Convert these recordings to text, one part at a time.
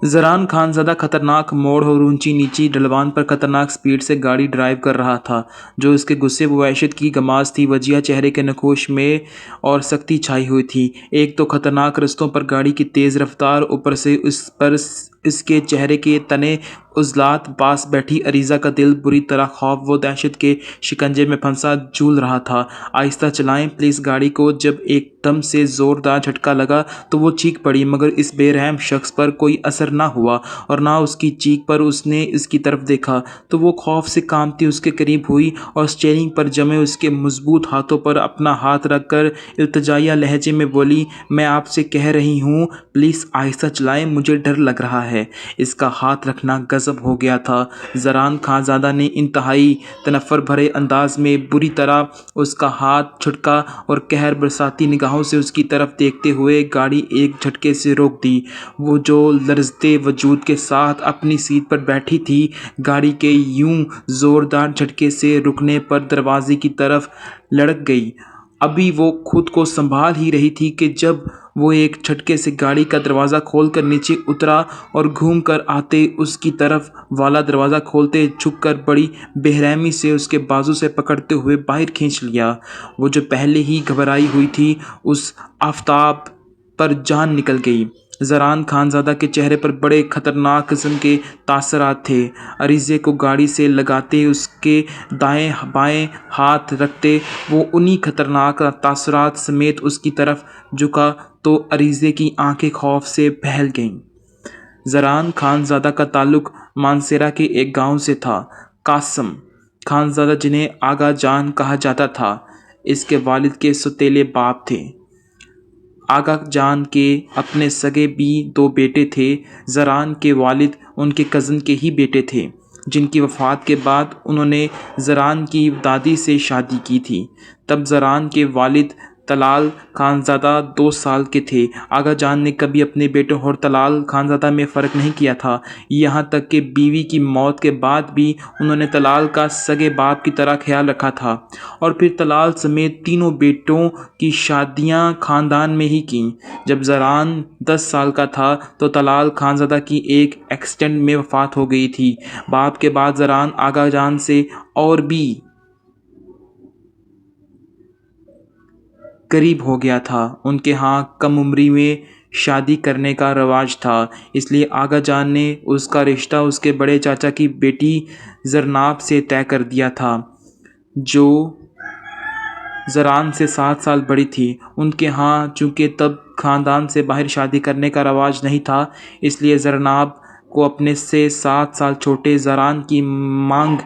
زران خانزادہ خطرناک موڑ اور اونچی نیچی ڈھلوان پر خطرناک سپیڈ سے گاڑی ڈرائیو کر رہا تھا، جو اس کے غصے و وحشت کی غماز تھی۔ وجیہہ چہرے کے نقوش میں اور سختی چھائی ہوئی تھی۔ ایک تو خطرناک رستوں پر گاڑی کی تیز رفتار، اوپر سے اس کے چہرے کے تنے عضلات۔ پاس بیٹھی عریضہ کا دل بری طرح خوف و دہشت کے شکنجے میں پھنسا جھول رہا تھا۔ آہستہ چلائیں پلیز گاڑی کو۔ جب ایک دم سے زوردار جھٹکا لگا تو وہ چیخ پڑی، مگر اس بے رحم شخص پر کوئی اثر نہ ہوا اور نہ اس کی چیخ پر۔ اس نے اس کی طرف دیکھا تو وہ خوف سے کانپتی اس کے قریب ہوئی اور اسٹیئرنگ پر جمے اس کے مضبوط ہاتھوں پر اپنا ہاتھ رکھ کر التجائیہ لہجے میں بولی، میں آپ سے کہہ رہی ہوں پلیز آہستہ چلائیں، مجھے ڈر لگ رہا ہے۔ اس کا ہاتھ رکھنا غضب ہو گیا تھا۔ زران خانزادہ نے انتہائی تنفر بھرے انداز میں بری طرح اس کا ہاتھ جھٹکا اور قہر برساتی نگاہوں سے اس کی طرف دیکھتے ہوئے گاڑی ایک جھٹکے سے روک دی۔ وہ جو لرزتے وجود کے ساتھ اپنی سیٹ پر بیٹھی تھی، گاڑی کے یوں زوردار جھٹکے سے رکنے پر دروازے کی طرف لڑک گئی۔ ابھی وہ خود کو سنبھال ہی رہی تھی کہ جب وہ ایک جھٹکے سے گاڑی کا دروازہ کھول کر نیچے اترا اور گھوم کر آتے اس کی طرف والا دروازہ کھولتے جھک کر بڑی بے رحمی سے اس کے بازو سے پکڑتے ہوئے باہر کھینچ لیا۔ وہ جو پہلے ہی گھبرائی ہوئی تھی، اس آفتاب پر جان نکل گئی۔ زران خانزادہ کے چہرے پر بڑے خطرناک قسم کے تاثرات تھے۔ عریضے کو گاڑی سے لگاتے اس کے دائیں بائیں ہاتھ رکھتے وہ انہی خطرناک تاثرات سمیت اس کی طرف جھکا تو عریضے کی آنکھیں خوف سے پھیل گئیں۔ زران خانزادہ کا تعلق مانسہرہ کے ایک گاؤں سے تھا۔ قاسم خانزادہ، جنہیں آغا جان کہا جاتا تھا، اس کے والد کے سوتیلے باپ تھے۔ آغا جان کے اپنے سگے بھی دو بیٹے تھے۔ زران کے والد ان کے کزن کے ہی بیٹے تھے، جن کی وفات کے بعد انہوں نے زران کی دادی سے شادی کی تھی۔ تب زران کے والد طلال خانزادہ 2 سال کے تھے۔ آغا جان نے کبھی اپنے بیٹوں اور طلال خانزادہ میں فرق نہیں کیا تھا، یہاں تک کہ بیوی کی موت کے بعد بھی انہوں نے طلال کا سگے باپ کی طرح خیال رکھا تھا، اور پھر طلال سمیت تینوں بیٹوں کی شادیاں خاندان میں ہی کیں۔ جب زران 10 سال کا تھا تو طلال خانزادہ کی ایک ایکسیڈنٹ میں وفات ہو گئی تھی۔ باپ کے بعد زران آغا جان سے اور بھی قریب ہو گیا تھا۔ ان کے ہاں کم عمری میں شادی کرنے کا رواج تھا، اس لیے آغا جان نے اس کا رشتہ اس کے بڑے چاچا کی بیٹی زرناب سے طے کر دیا تھا، جو زران سے 7 سال بڑی تھی۔ ان کے ہاں چونکہ تب خاندان سے باہر شادی کرنے کا رواج نہیں تھا، اس لیے زرناب کو اپنے سے 7 سال چھوٹے زران کی مانگ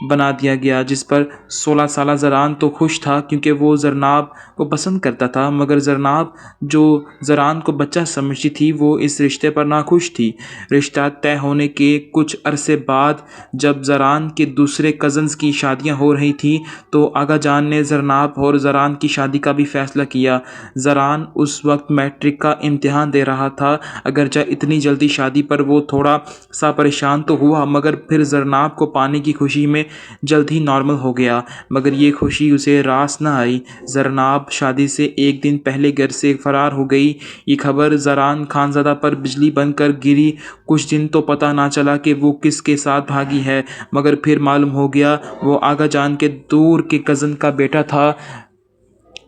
بنا دیا گیا، جس پر 16 سالہ زران تو خوش تھا کیونکہ وہ زرناب کو پسند کرتا تھا، مگر زرناب جو زران کو بچہ سمجھتی تھی وہ اس رشتے پر ناخوش تھی۔ رشتہ طے ہونے کے کچھ عرصے بعد جب زران کے دوسرے کزنز کی شادیاں ہو رہی تھیں تو آغا جان نے زرناب اور زران کی شادی کا بھی فیصلہ کیا۔ زران اس وقت میٹرک کا امتحان دے رہا تھا، اگرچہ اتنی جلدی شادی پر وہ تھوڑا سا پریشان تو ہوا، مگر پھر زرناب کو پانے کی خوشی میں جلد ہی نارمل ہو گیا۔ مگر یہ خوشی اسے راس نہ آئی۔ زرناب شادی سے ایک دن پہلے گھر سے فرار ہو گئی۔ یہ خبر زران خانزادہ پر بجلی بن کر گری۔ کچھ دن تو پتہ نہ چلا کہ وہ کس کے ساتھ بھاگی ہے، مگر پھر معلوم ہو گیا وہ آغا جان کے دور کے کزن کا بیٹا تھا،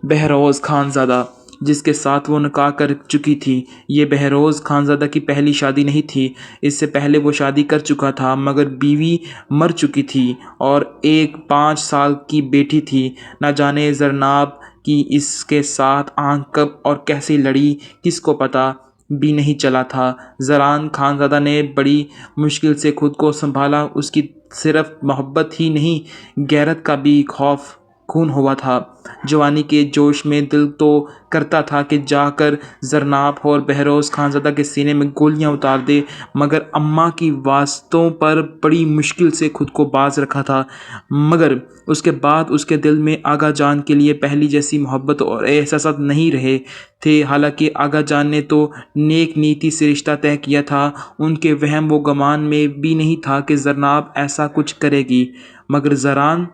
بہروز خانزادہ، جس کے ساتھ وہ نکاح کر چکی تھی۔ یہ بہروز خانزادہ کی پہلی شادی نہیں تھی، اس سے پہلے وہ شادی کر چکا تھا، مگر بیوی مر چکی تھی اور ایک 5 سال کی بیٹی تھی۔ نہ جانے زرناب کی اس کے ساتھ آنکھ کب اور کیسے لڑی، کس کو پتہ بھی نہیں چلا تھا۔ زران خانزادہ نے بڑی مشکل سے خود کو سنبھالا۔ اس کی صرف محبت ہی نہیں، غیرت کا بھی خوف خون ہوا تھا۔ جوانی کے جوش میں دل تو کرتا تھا کہ جا کر زرناب اور بہروز خانزادہ کے سینے میں گولیاں اتار دے، مگر اماں کی واسطوں پر بڑی مشکل سے خود کو باز رکھا تھا۔ مگر اس کے بعد اس کے دل میں آغا جان کے لیے پہلی جیسی محبت اور احساسات نہیں رہے تھے۔ حالانکہ آغا جان نے تو نیک نیتی سے رشتہ طے کیا تھا، ان کے وہم و گمان میں بھی نہیں تھا کہ زرناب ایسا کچھ کرے گی، مگر زران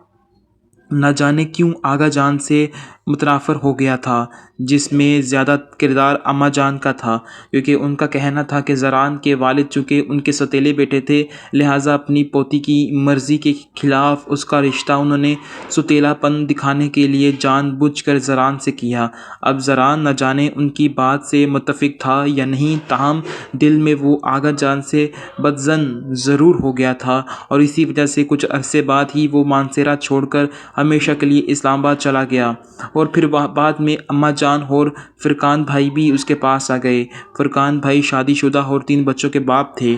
نہ جانے کیوں آغا جان سے متنافر ہو گیا تھا، جس میں زیادہ کردار اماں جان کا تھا، کیونکہ ان کا کہنا تھا کہ زران کے والد چونکہ ان کے سوتیلے بیٹے تھے، لہٰذا اپنی پوتی کی مرضی کے خلاف اس کا رشتہ انہوں نے سوتیلا پن دکھانے کے لیے جان بوجھ کر زران سے کیا۔ اب زران نہ جانے ان کی بات سے متفق تھا یا نہیں، تاہم دل میں وہ آغا جان سے بدظن ضرور ہو گیا تھا، اور اسی وجہ سے کچھ عرصے بعد ہی وہ مانسیرا چھوڑ کر ہمیشہ کے لیے اسلام آباد چلا گیا، اور پھر بعد میں اماں جان اور فرقان بھائی بھی اس کے پاس آ گئے۔ فرقان بھائی شادی شدہ اور 3 بچوں کے باپ تھے۔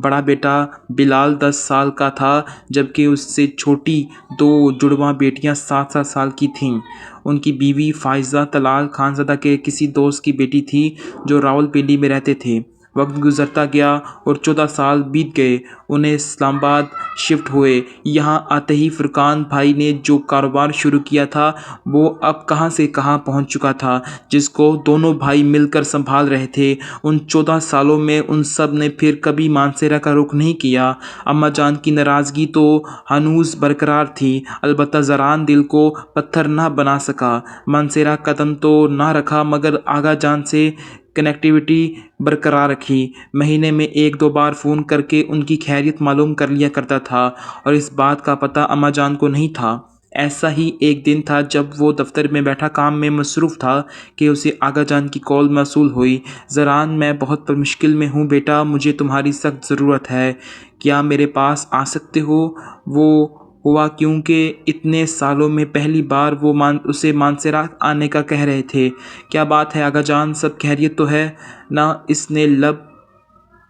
بڑا بیٹا بلال 10 سال کا تھا، جبکہ اس سے چھوٹی 2 جڑواں بیٹیاں 7-7 سال کی تھیں۔ ان کی بیوی فائزہ طلال خانزادہ کے کسی دوست کی بیٹی تھی جو راولپنڈی میں رہتے تھے۔ وقت گزرتا گیا اور 14 سال بیت گئے، انہیں اسلام آباد شفٹ ہوئے۔ یہاں آتے ہی فرقان بھائی نے جو کاروبار شروع کیا تھا وہ اب کہاں سے کہاں پہنچ چکا تھا، جس کو دونوں بھائی مل کر سنبھال رہے تھے۔ ان 14 سالوں میں ان سب نے پھر کبھی مانسیرا کا رخ نہیں کیا۔ اماں جان کی ناراضگی تو ہنوز برقرار تھی، البتہ زران دل کو پتھر نہ بنا سکا۔ مانسیرا قدم تو نہ رکھا مگر آغا جان سے کنیکٹیویٹی برقرار رکھی۔ مہینے میں 1-2 بار فون کر کے ان کی خیریت معلوم کر لیا کرتا تھا، اور اس بات کا پتہ اماں جان کو نہیں تھا۔ ایسا ہی ایک دن تھا جب وہ دفتر میں بیٹھا کام میں مصروف تھا کہ اسے آغا جان کی کال موصول ہوئی۔ زران، میں بہت مشکل میں ہوں بیٹا، مجھے تمہاری سخت ضرورت ہے، کیا میرے پاس آ سکتے ہو؟ وہ ہوا کیونکہ اتنے سالوں میں پہلی بار وہ اسے مانسیرا آنے کا کہہ رہے تھے۔ کیا بات ہے آغا جان، سب خیریت تو ہے نا؟ اس نے لب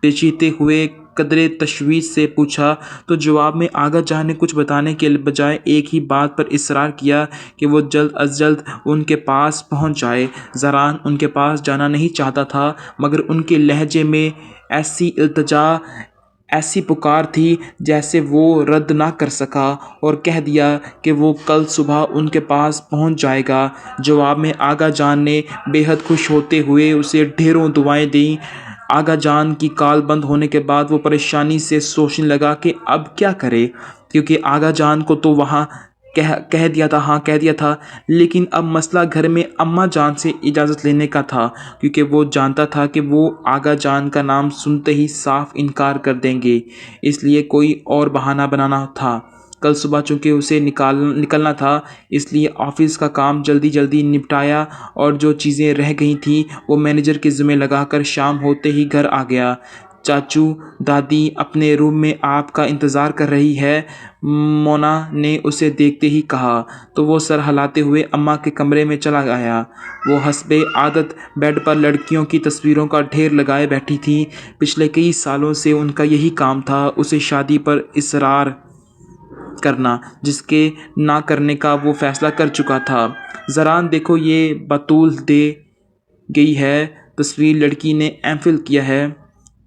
پیچیتے ہوئے قدرے تشویش سے پوچھا، تو جواب میں آغا جان نے کچھ بتانے کے بجائے ایک ہی بات پر اصرار کیا کہ وہ جلد از جلد ان کے پاس پہنچ جائے۔ زران ان کے پاس جانا نہیں چاہتا تھا، مگر ان کے لہجے میں ایسی التجا، ایسی پکار تھی جیسے وہ رد نہ کر سکا، اور کہہ دیا کہ وہ کل صبح ان کے پاس پہنچ جائے گا۔ جواب میں آغا جان نے بے حد خوش ہوتے ہوئے اسے ڈھیروں دعائیں دیں۔ آغا جان کی کال بند ہونے کے بعد وہ پریشانی سے سوچنے لگا کہ اب کیا کرے، کیونکہ آغا جان کو تو وہاں کہہ دیا تھا، لیکن اب مسئلہ گھر میں اماں جان سے اجازت لینے کا تھا، کیونکہ وہ جانتا تھا کہ وہ آغا جان کا نام سنتے ہی صاف انکار کر دیں گے، اس لیے کوئی اور بہانہ بنانا تھا۔ کل صبح چونکہ اسے نکلنا تھا، اس لیے آفس کا کام جلدی نپٹایا، اور جو چیزیں رہ گئی تھیں وہ مینیجر کے ذمہ لگا کر شام ہوتے ہی گھر آ گیا۔ چاچو دادی اپنے روم میں آپ کا انتظار کر رہی ہے، مونا نے اسے دیکھتے ہی کہا، تو وہ سر ہلاتے ہوئے اماں کے کمرے میں چلا گیا۔ وہ حسب عادت بیڈ پر لڑکیوں کی تصویروں کا ڈھیر لگائے بیٹھی تھی۔ پچھلے کئی سالوں سے ان کا یہی کام تھا، اسے شادی پر اصرار کرنا، جس کے نہ کرنے کا وہ فیصلہ کر چکا تھا۔ زران دیکھو، یہ بطول دے گئی ہے تصویر، لڑکی نے ایم فل کیا ہے،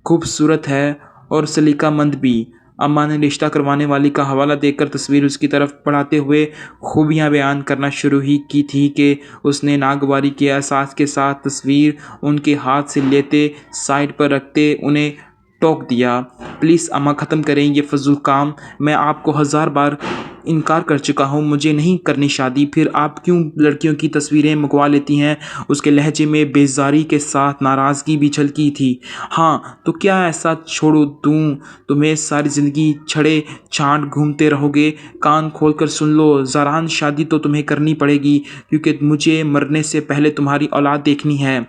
خوبصورت ہے اور سلیقہ مند بھی۔ اماں نے رشتہ کروانے والی کا حوالہ دے کر تصویر اس کی طرف بڑھاتے ہوئے خوبیاں بیان کرنا شروع ہی کی تھی کہ اس نے ناگواری کے احساس کے ساتھ تصویر ان کے ہاتھ سے لیتے، سائڈ پر رکھتے انہیں ٹوک دیا، پلیز اماں ختم کریں یہ فضول کام، میں آپ کو 1000 بار انکار کر چکا ہوں، مجھے نہیں کرنی شادی، پھر آپ کیوں لڑکیوں کی تصویریں منگوا لیتی ہیں؟ اس کے لہجے میں بیزاری کے ساتھ ناراضگی بھی جھلکی تھی۔ ہاں تو کیا ایسا چھوڑ دوں تمہیں، ساری زندگی چھڑے چھانٹ گھومتے رہو گے؟ کان کھول کر سن لو زران، شادی تو تمہیں کرنی پڑے گی، کیونکہ مجھے مرنے سے پہلے تمہاری اولاد دیکھنی ہے۔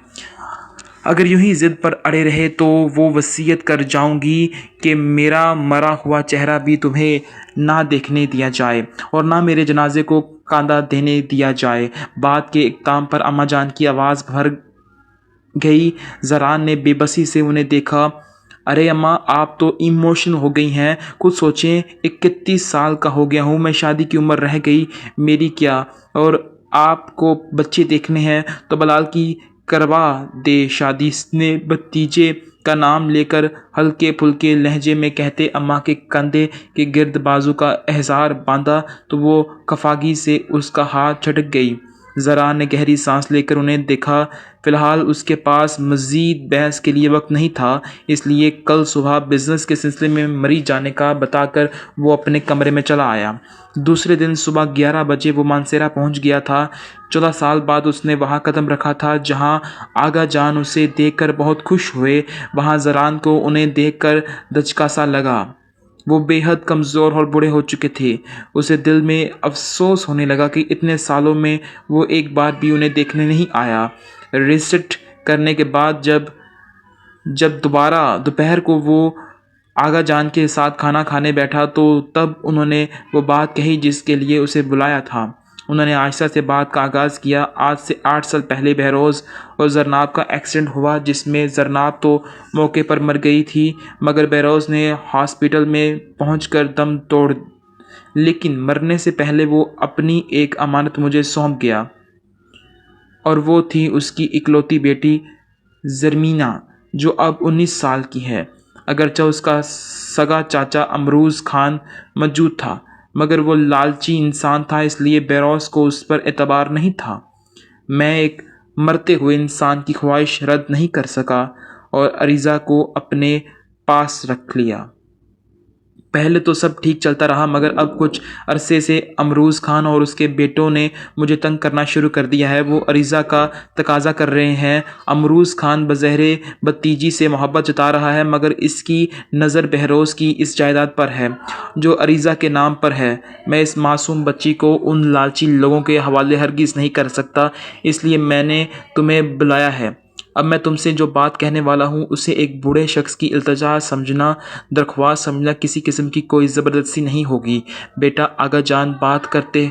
اگر یوں ہی ضد پر اڑے رہے تو وہ وصیت کر جاؤں گی کہ میرا مرا ہوا چہرہ بھی تمہیں نہ دیکھنے دیا جائے، اور نہ میرے جنازے کو کاندھا دینے دیا جائے۔ بات کے اختتام پر اماں جان کی آواز بھر گئی۔ زران نے بے بسی سے انہیں دیکھا۔ ارے اماں، آپ تو ایموشنل ہو گئی ہیں، خود سوچیں، 31 سال کا ہو گیا ہوں میں، شادی کی عمر رہ گئی میری کیا، اور آپ کو بچے دیکھنے ہیں، تو بلال کی کروا دے شادی، اس نے بھتیجے کا نام لے کر ہلکے پھلکے لہجے میں کہتے اماں کے کندھے کے گرد بازو کا احزار باندھا تو وہ خفاگی سے اس کا ہاتھ جھٹک گئی۔ زران نے گہری سانس لے کر انہیں دیکھا۔ فی الحال اس کے پاس مزید بحث کے لیے وقت نہیں تھا، اس لیے کل صبح بزنس کے سلسلے میں مری جانے کا بتا کر وہ اپنے کمرے میں چلا آیا۔ دوسرے دن صبح 11 بجے وہ مانسیرا پہنچ گیا تھا۔ 14 سال بعد اس نے وہاں قدم رکھا تھا جہاں آغا جان اسے دیکھ کر بہت خوش ہوئے۔ وہاں زران کو انہیں دیکھ کر دھچکا سا لگا۔ وہ بے حد کمزور اور بوڑھے ہو چکے تھے۔ اسے دل میں افسوس ہونے لگا کہ اتنے سالوں میں وہ ایک بار بھی انہیں دیکھنے نہیں آیا۔ ریسٹ کرنے کے بعد جب دوبارہ دوپہر کو وہ آغا جان کے ساتھ کھانا کھانے بیٹھا تو تب انہوں نے وہ بات کہی جس کے لیے اسے بلایا تھا۔ انہوں نے عائشہ سے بات کا آغاز کیا۔ آج سے 8 سال پہلے بہروز اور زرناب کا ایکسیڈنٹ ہوا جس میں زرناب تو موقع پر مر گئی تھی مگر بہروز نے ہاسپٹل میں پہنچ کر دم توڑ، لیکن مرنے سے پہلے وہ اپنی ایک امانت مجھے سونپ گیا، اور وہ تھی اس کی اکلوتی بیٹی زرمینہ جو اب 19 سال کی ہے۔ اگرچہ اس کا سگا چاچا امروز خان موجود تھا مگر وہ لالچی انسان تھا، اس لیے بہروز کو اس پر اعتبار نہیں تھا۔ میں ایک مرتے ہوئے انسان کی خواہش رد نہیں کر سکا اور عریضہ کو اپنے پاس رکھ لیا۔ پہلے تو سب ٹھیک چلتا رہا مگر اب کچھ عرصے سے امروز خان اور اس کے بیٹوں نے مجھے تنگ کرنا شروع کر دیا ہے۔ وہ عریضہ کا تقاضا کر رہے ہیں۔ امروز خان بظاہر بھتیجی سے محبت جتا رہا ہے مگر اس کی نظر بہروز کی اس جائیداد پر ہے جو عریضہ کے نام پر ہے۔ میں اس معصوم بچی کو ان لالچی لوگوں کے حوالے ہرگز نہیں کر سکتا، اس لیے میں نے تمہیں بلایا ہے۔ اب میں تم سے جو بات کہنے والا ہوں اسے ایک بوڑھے شخص کی التجا سمجھنا، درخواست سمجھنا، کسی قسم کی کوئی زبردستی نہیں ہوگی۔ بیٹا، آغا جان بات کرتے